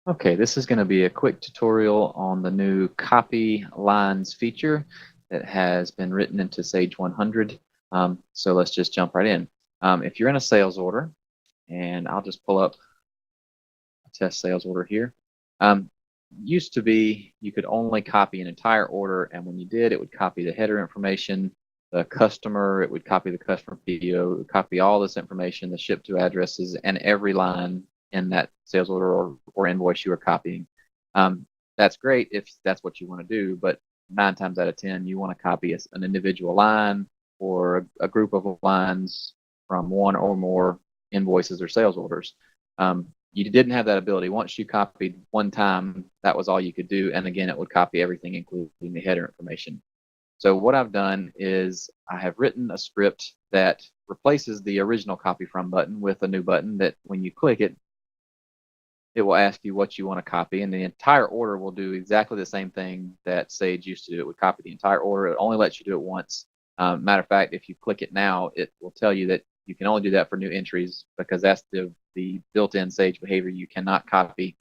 Okay, this is going to be a quick tutorial on the new copy lines feature that has been written into Sage 100. So let's just jump right in. If you're in a sales order, and I'll just pull up a test sales order here. Used to be you could only copy an entire order, and when you did, it would copy the header information, the customer, it would copy the customer PO, it would copy all this information, the ship to addresses, and every line in that sales order or invoice you are copying. That's great if that's what you want to do, but 9 times out of 10, you want to copy an individual line or a group of lines from one or more invoices or sales orders. You didn't have that ability. Once you copied one time, that was all you could do. And again, it would copy everything, including the header information. So what I've done is I have written a script that replaces the original copy from button with a new button that when you click it, it will ask you what you want to copy, and the entire order will do exactly the same thing that Sage used to do. It would copy the entire order. It only lets you do it once. Matter of fact, if you click it now, it will tell you that you can only do that for new entries because that's the built-in Sage behavior. You cannot copy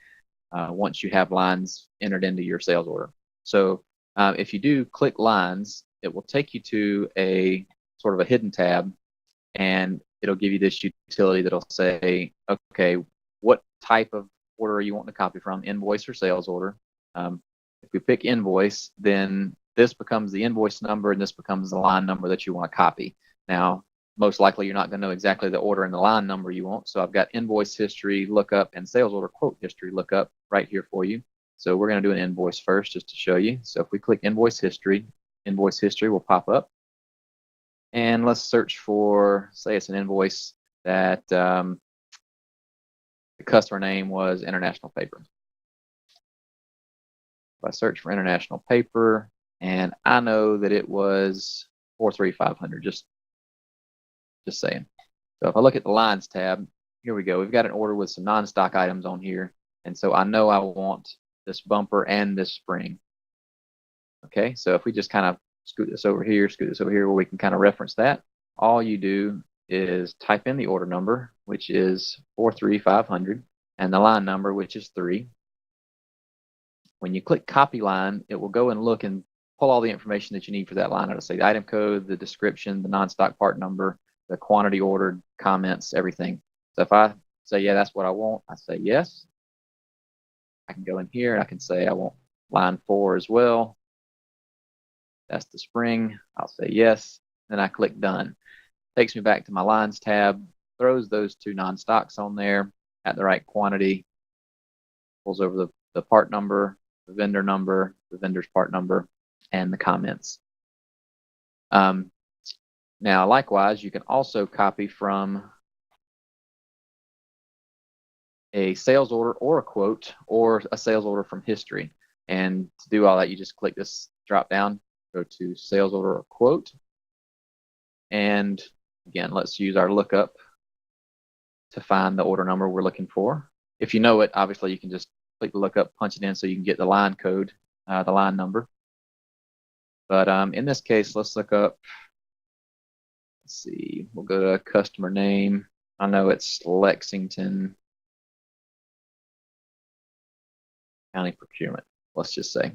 once you have lines entered into your sales order. So if you do click lines, it will take you to a sort of a hidden tab, and it'll give you this utility that'll say, okay, what type of order are you wanting to copy from, invoice or sales order? If we pick invoice, then this becomes the invoice number and this becomes the line number that you want to copy. Now, most likely you're not going to know exactly the order and the line number you want. So I've got invoice history lookup and sales order quote history lookup right here for you. So we're going to do an invoice first just to show you. So if we click invoice history will pop up. And let's search for, say it's an invoice that the customer name was International Paper. If I search for International Paper, and I know that it was 43500, just saying. So if I look at the lines tab, here we go. We've got an order with some non-stock items on here, and so I know I want this bumper and this spring. Okay, so if we just kind of scoot this over here where we can kind of reference that, all you do is type in the order number, which is 43500, and the line number, which is 3. When you click copy line, it will go and look and pull all the information that you need for that line. It'll say the item code, the description, the non-stock part number, the quantity ordered, comments, everything. So if I say, yeah, that's what I want, I say yes. I can go in here and I can say I want line 4 as well. That's the spring. I'll say yes. Then I click done. Takes me back to my lines tab, throws those 2 non-stocks on there at the right quantity, pulls over the part number, the vendor number, the vendor's part number, and the comments. Now, likewise, you can also copy from a sales order or a quote or a sales order from history. And to do all that, you just click this drop down, go to sales order or quote. And again, let's use our lookup to find the order number we're looking for. If you know it, obviously you can just click the lookup, punch it in so you can get the line code, the line number. But in this case, let's look up, let's see, we'll go to customer name. I know it's Lexington County Procurement, let's just say.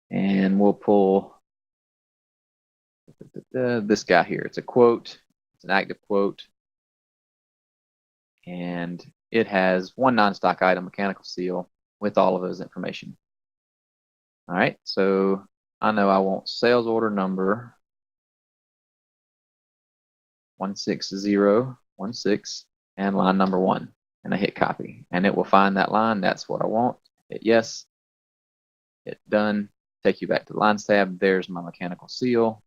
And we'll pull this guy here. It's a quote, it's an active quote. And it has 1 non-stock item, mechanical seal, with all of those information. All right, so I know I want sales order number 16016 and line number 1, and I hit copy, and it will find that line. That's what I want. Hit yes, hit done, take you back to the lines tab. There's my mechanical seal,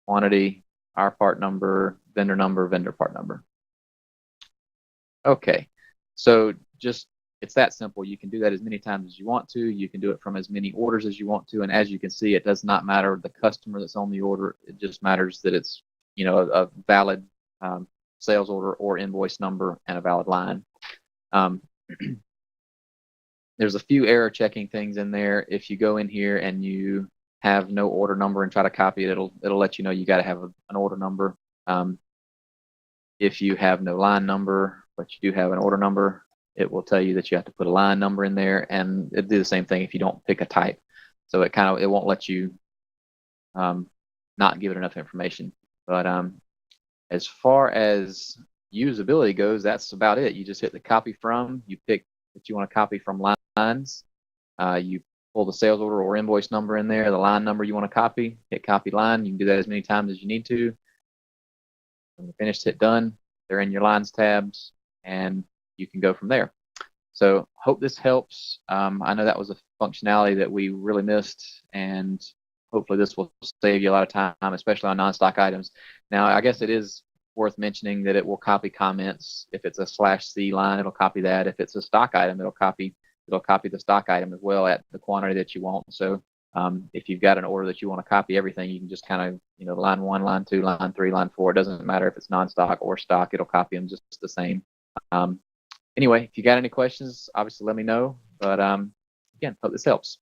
quantity, our part number, vendor part number. Okay, so just it's that simple. You can do that as many times as you want to. You can do it from as many orders as you want to. And as you can see, it does not matter the customer that's on the order. It just matters that it's, you know, a valid sales order or invoice number and a valid line. There's a few error checking things in there. If you go in here and you have no order number and try to copy it, it'll let you know you got to have an order number. If you have no line number, but you do have an order number, it will tell you that you have to put a line number in there, and it'll do the same thing if you don't pick a type. So it won't let you not give it enough information. But as far as usability goes, that's about it. You just hit the copy from, you pick that you want to copy from lines, you pull the sales order or invoice number in there, the line number you want to copy, hit copy line. You can do that as many times as you need to. When you're finished, hit done. They're in your lines tabs, and you can go from there. So hope this helps. I know that was a functionality that we really missed, and hopefully this will save you a lot of time, especially on non-stock items. Now, I guess it is worth mentioning that it will copy comments. If it's a /C line, it'll copy that. If it's a stock item, it'll copy the stock item as well at the quantity that you want. So if you've got an order that you want to copy everything, you can just kind of, line 1, line 2, line 3, line 4. It doesn't matter if it's non-stock or stock, it'll copy them just the same. Anyway, if you got any questions, obviously let me know. But again, hope this helps.